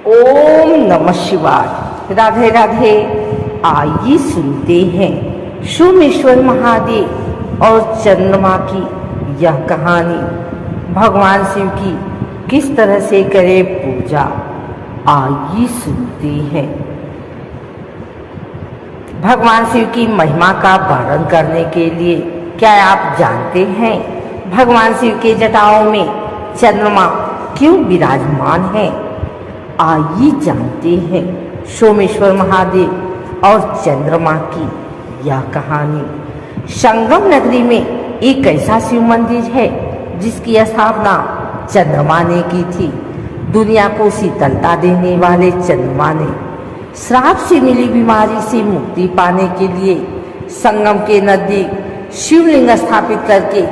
ओम नमः शिवाय। राधे राधे। आइए सुनते हैं सोमेश्वर महादेव और चंद्रमा की यह कहानी। भगवान शिव की किस तरह से करे पूजा, आइए सुनते हैं। भगवान शिव की महिमा का वर्णन करने के लिए क्या आप जानते हैं भगवान शिव के जटाओं में चंद्रमा क्यों विराजमान है? आइए जानते हैं सोमेश्वर महादेव और चंद्रमा की यह कहानी। संगम नगरी में एक ऐसा शिव मंदिर है जिसकी स्थापना चंद्रमा ने की थी। दुनिया को शीतलता देने वाले चंद्रमा ने श्राप से मिली बीमारी से मुक्ति पाने के लिए संगम के नजदीक शिवलिंग स्थापित करके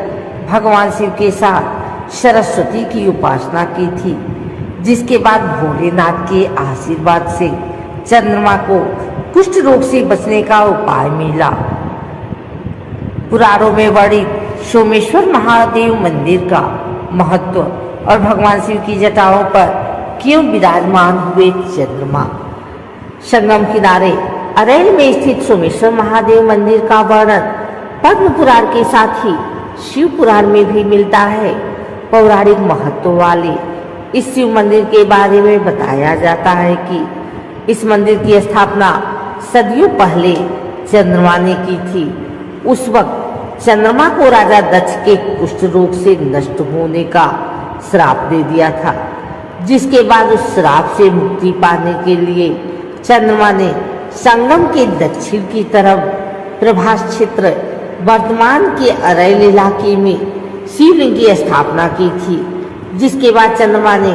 भगवान शिव के साथ सरस्वती की उपासना की थी, जिसके बाद भोलेनाथ के आशीर्वाद से चंद्रमा को कुष्ठ रोग से बचने का उपाय मिला। पुराणों में वर्णित सोमेश्वर महादेव मंदिर का महत्व और भगवान शिव की जटाओं पर क्यों विराजमान हुए चंद्रमा। संगम किनारे अरैल में स्थित सोमेश्वर महादेव मंदिर का वर्णन पद्म पुराण के साथ ही शिव पुराण में भी मिलता है। पौराणिक महत्व वाले इस शिव मंदिर के बारे में बताया जाता है कि इस मंदिर की स्थापना सदियों पहले चंद्रमा ने की थी। उस वक्त चंद्रमा को राजा दक्ष के कुष्ठ रोग से नष्ट होने का श्राप दे दिया था, जिसके बाद उस श्राप से मुक्ति पाने के लिए चंद्रमा ने संगम के दक्षिण की तरफ प्रभास क्षेत्र वर्तमान के अरैल इलाके में शिवलिंग की स्थापना की थी, जिसके बाद चंद्रमा ने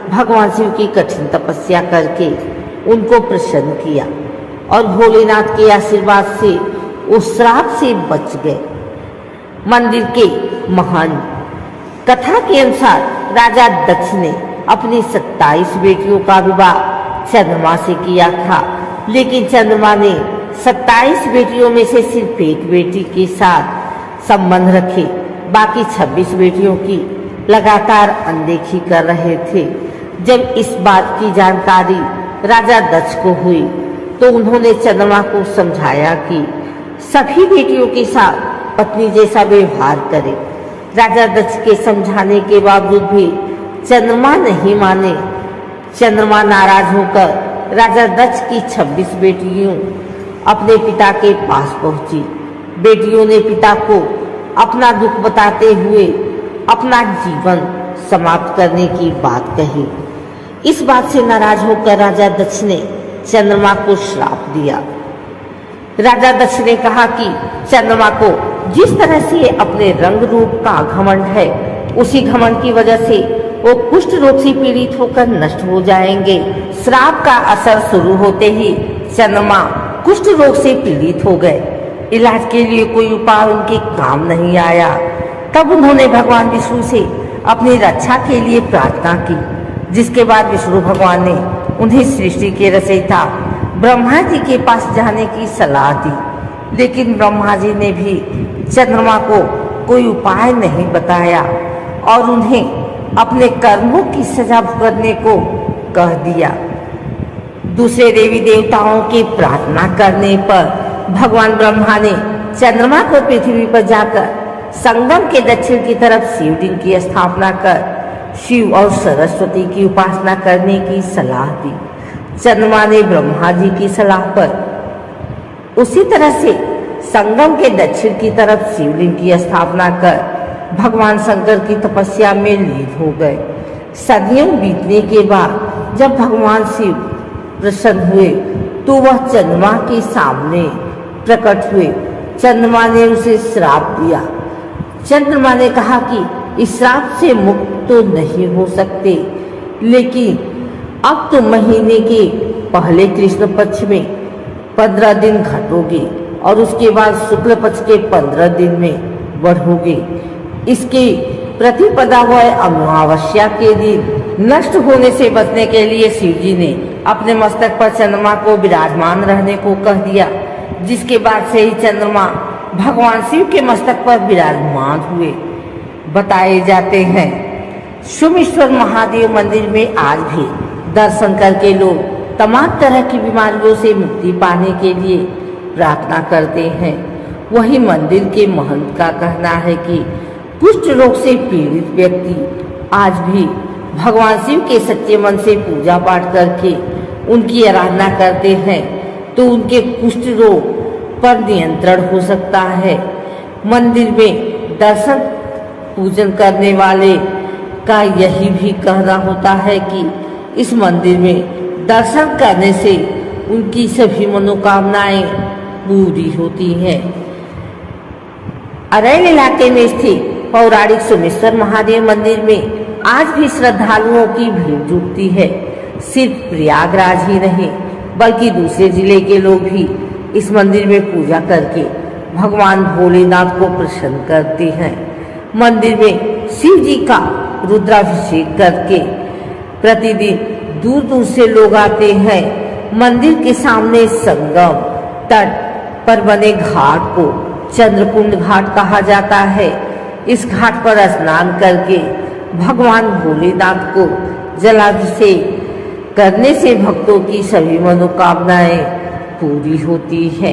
भगवान शिव की कठिन तपस्या करके उनको प्रसन्न किया और भोलेनाथ के आशीर्वाद से उस श्राप से बच गए। मंदिर के महान कथा के अनुसार राजा दक्ष ने अपनी 27 बेटियों का विवाह चंद्रमा से किया था, लेकिन चंद्रमा ने 27 बेटियों में से सिर्फ एक बेटी के साथ संबंध रखे, बाकी 26 बेटियों की लगातार अनदेखी कर रहे थे। जब इस बात की जानकारी राजा दक्ष को हुई तो उन्होंने चंद्रमा को समझाया कि सभी बेटियों के साथ पत्नी जैसा व्यवहार करे। राजा दक्ष के समझाने के बावजूद भी चंद्रमा नहीं माने। चंद्रमा नाराज होकर राजा दक्ष की 26 बेटियों अपने पिता के पास पहुंची। बेटियों ने पिता को अपना दुख बताते हुए अपना जीवन समाप्त करने की बात कही। इस बात से नाराज होकर राजा दक्ष ने चंद्रमा को श्राप दिया। राजा दक्ष ने कहा कि चंद्रमा को जिस तरह से अपने रंग रूप का घमंड है, उसी घमंड की वजह से वो कुष्ठ रोग से पीड़ित होकर नष्ट हो जाएंगे। श्राप का असर शुरू होते ही चंद्रमा कुष्ठ रोग से पीड़ित हो गए। इलाज के लिए कोई उपाय उनके काम नहीं आया। तब उन्होंने भगवान विष्णु से अपनी रक्षा के लिए प्रार्थना की, जिसके बाद विष्णु भगवान ने उन्हें सृष्टि के रचयिता ब्रह्मा जी के पास जाने की सलाह दी, लेकिन ब्रह्मा जी ने भी चंद्रमा को कोई उपाय नहीं बताया और उन्हें अपने कर्मों की सजा भुगतने को कह दिया। दूसरे देवी देवताओं की प्रार्थना करने पर भगवान ब्रह्मा ने चंद्रमा को पृथ्वी पर जाकर संगम के दक्षिण की तरफ शिवलिंग की स्थापना कर शिव और सरस्वती की उपासना करने की सलाह दी। चंद्रमा ने ब्रह्मा जी की सलाह पर उसी तरह से संगम के दक्षिण की तरफ शिवलिंग की स्थापना कर भगवान शंकर की तपस्या में लीन हो गए। सदियों बीतने के बाद जब भगवान शिव प्रसन्न हुए तो वह चंद्रमा के सामने प्रकट हुए। चंद्रमा ने उसे श्राप दिया। चंद्रमा ने कहा कि इस श्राप से मुक्त तो नहीं हो सकते, लेकिन अब तो महीने के पहले कृष्ण पक्ष में 15 दिन घटोगे और उसके बाद शुक्ल पक्ष के 15 दिन में बढ़ोगे। इसके प्रतिपदा व अमावस्या के दिन नष्ट होने से बचने के लिए शिव जी ने अपने मस्तक पर चंद्रमा को विराजमान रहने को कह दिया, जिसके बाद से ही चंद्रमा भगवान शिव के मस्तक पर विराजमान हुए। बताए जाते हैं सोमेश्वर महादेव मंदिर में आज भी दर्शन करके लोग तमाम तरह की बीमारियों से मुक्ति पाने के लिए प्रार्थना करते हैं। वही मंदिर के महंत का कहना है कि कुष्ठ रोग से पीड़ित व्यक्ति आज भी भगवान शिव के सच्चे मन से पूजा पाठ करके उनकी आराधना करते हैं तो उनके कुष्ठ रोग पर नियंत्रण हो सकता है। मंदिर में दर्शन पूजन करने वाले का यही भी कहना होता है कि इस मंदिर में दर्शन करने से उनकी सभी मनोकामनाएं पूरी होती हैं। अरैल इलाके में स्थित पौराणिक सोमेश्वर महादेव मंदिर में आज भी श्रद्धालुओं की भीड़ जुटती है। सिर्फ प्रयागराज ही नहीं बल्कि दूसरे जिले के लोग भी इस मंदिर में पूजा करके भगवान भोलेनाथ को प्रसन्न करते हैं। मंदिर में शिव जी का रुद्राभिषेक करके प्रतिदिन दूर दूर से लोग आते हैं। मंदिर के सामने संगम तट पर बने घाट को चंद्रकुंड घाट कहा जाता है। इस घाट पर स्नान करके भगवान भोलेनाथ को जलाभिषेक करने से भक्तों की सभी मनोकामनाएं पूरी होती हैं।